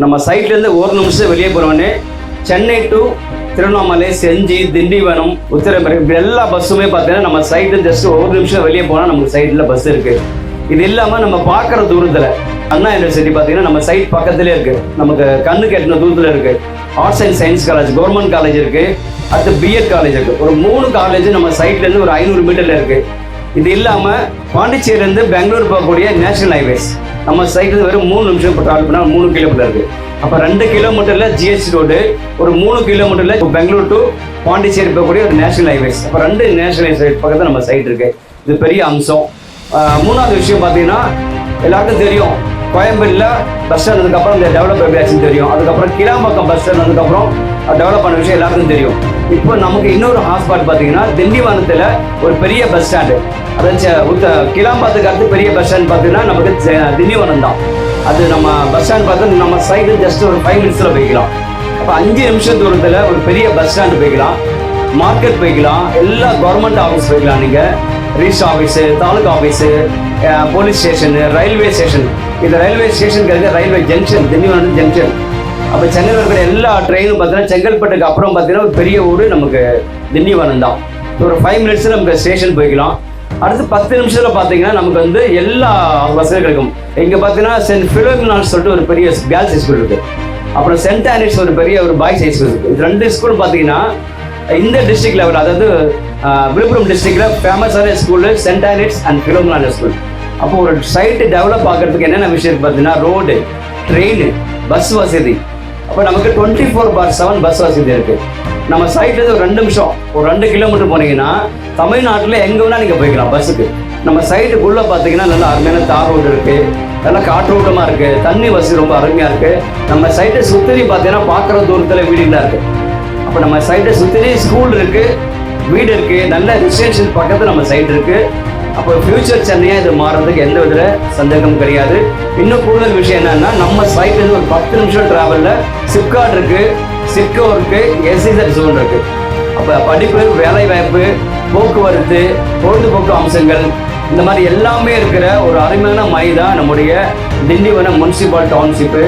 நம்ம சைட்லேருந்து ஒரு நிமிஷம் வெளியே போகிறோன்னே சென்னை டு திருவண்ணாமலை, செஞ்சி, திண்டிவனம், உத்தரமேரூர் இப்படி எல்லா பஸ்ஸுமே பார்த்தீங்கன்னா நம்ம சைடு ஜஸ்ட் ஒரு நிமிஷம் வெளியே போனால் நமக்கு சைடில் பஸ் இருக்குது. இது இல்லாமல் நம்ம பார்க்குற தூரத்தில் அண்ணா யூனிவர்சிட்டி பார்த்தீங்கன்னா நம்ம சைட் பக்கத்துலேயே இருக்குது, நமக்கு கண்ணுக்கு எட்டின தூரத்தில் இருக்குது. Arts and science college, government college இருக்குது, அடுத்து பிஎட் காலேஜ் இருக்குது. ஒரு 3 காலேஜ் நம்ம சைட்லேருந்து ஒரு 500 மீட்டரில் இருக்குது. இது இல்லாமல் பாண்டிச்சேரியிலேருந்து பெங்களூர் போகக்கூடிய நேஷனல் ஹைவேஸ் நம்ம சைட்லேருந்து வெறும் 3 நிமிஷம் ட்ராவல் பண்ணால் 3 கிலோமீட்டர் இருக்குது. அப்போ 2 கிலோமீட்டரில் ஜிஎஸ்டி ரோடு, ஒரு 3 கிலோமீட்டரில் பெங்களூர் டு பாண்டிச்சேரி போகக்கூடிய ஒரு நேஷனல் ஹைவேஸ். அப்போ 2 நேஷனல் ஹைவேஸ் பக்கத்தில் நம்ம சைட் இருக்குது. இது பெரிய அம்சம். 3வது விஷயம் பார்த்தீங்கன்னா எல்லாருக்கும் தெரியும், கோயம்பேடில் பஸ் ஸ்டாண்ட் வந்ததுக்கப்புறம் இந்த டெவலப் எப்படி ஆச்சுன்னு தெரியும். அதுக்கப்புறம் கிளாம்பாக்கம் பஸ் ஸ்டாண்ட் வந்ததுக்கப்புறம் டெவலப் பண்ண விஷயம் எல்லாருக்கும் தெரியும். இப்போ நமக்கு இன்னொரு ஹாட்ஸ்பாட் பார்த்தீங்கன்னா திண்டிவனத்தில் ஒரு பெரிய பஸ் ஸ்டாண்டு, அதாவது கிளாம்பாக்கத்துக்கு அடுத்து பெரிய பஸ் ஸ்டாண்ட் பார்த்தீங்கன்னா நமக்கு திண்டிவனம் தான். அது நம்ம பஸ் ஸ்டாண்ட் பார்த்து நம்ம சைடு ஜஸ்ட் ஒரு 5 மினிட்ஸில் போய்க்கலாம். அப்போ 5 நிமிஷம் தூரத்தில் ஒரு பெரிய பஸ் ஸ்டாண்டு போய்க்கலாம், மார்க்கெட் போய்க்கலாம், எல்லா கவர்மெண்ட் ஆஃபீஸ் போய்க்கலாம். நீங்கள் register office, taluka office, police station, railway station. இந்த ரயில்வே ஸ்டேஷனுக்கு ரயில்வே ஜங்ஷன், திண்டிவனம் ஜங்ஷன். அப்போ சென்னையில் இருக்கிற எல்லா ட்ரெயினும் பார்த்தீங்கன்னா செங்கல்பட்டுக்கு அப்புறம் பார்த்தீங்கன்னா ஒரு பெரிய ஊர் நமக்கு திண்டிவனம் தான். ஒரு 5 மினிட்ஸில் நமக்கு ஸ்டேஷன் போய்க்கலாம். அடுத்து 10 நிமிஷத்தில் பார்த்தீங்கன்னா நமக்கு வந்து எல்லா வசதியும் கிடைக்கும். இங்கே பார்த்தீங்கன்னா சென்ட் ஃபிலோமினான்னு சொல்லிட்டு ஒரு பெரிய கேர்ள்ஸ் ஸ்கூல் இருக்குது, அப்புறம் சென்ட் ஆனிஸ் ஒரு பெரிய ஒரு பாய்ஸ் ஹை ஸ்கூல் இருக்குது. இது 2 ஸ்கூல் பார்த்தீங்கன்னா இந்த டிஸ்ட்ரிக்ட் லெவல், அதாவது விழுப்புரம் டிஸ்ட்ரிக்டில் ஃபேமஸான school saint Anne's and Philomena school. அப்போ ஒரு சைட்டு டெவலப் ஆகிறதுக்கு என்னென்ன விஷயம் பார்த்தீங்கன்னா ரோடு, ட்ரெயின், பஸ் வசதி. அப்போ நமக்கு 24/7 பஸ் வசதி இருக்குது. நம்ம சைட்லேருந்து ஒரு 2 நிமிஷம், ஒரு 2 கிலோமீட்டர் போனீங்கன்னா தமிழ்நாட்டில் எங்கே வேணால் நீங்கள் போய்க்கலாம் பஸ்ஸுக்கு. நம்ம சைட்டுக்குள்ளே பார்த்தீங்கன்னா நல்லா அருமையான தார் ரோடு இருக்குது, நல்லா காற்றோட்டமாக இருக்குது, தண்ணி வசதி ரொம்ப அருமையாக இருக்குது. நம்ம சைட்டை சுற்றி பார்த்தீங்கன்னா பார்க்குற தூரத்தில் வீடுகளாக இருக்குது. அப்போ நம்ம சைட்டை சுற்றி ஸ்கூல் இருக்குது, வீடு இருக்குது, நல்ல ரெசிடென்ஷியல் பக்கத்தில் நம்ம சைட் இருக்குது. அப்போ ஃபியூச்சர் சென்னையாக இது மாறுறதுக்கு எந்த வித சந்தேகமும் கிடையாது. இன்னும் கூடுதல் விஷயம் என்னன்னா, நம்ம சைட்லேருந்து ஒரு 10 நிமிஷம் டிராவலில் சிப்காட் இருக்குது, சிப்கோ இருக்குது, எஸ்இசட் ஜோன் இருக்குது. அப்போ படிப்பு, வேலைவாய்ப்பு, போக்குவரத்து, பொழுதுபோக்கு அம்சங்கள் இந்த மாதிரி எல்லாமே இருக்கிற ஒரு அருமையான மைதான் நம்முடைய திண்டிவனம் முனிசிபல் டவுன்ஷிப்பு.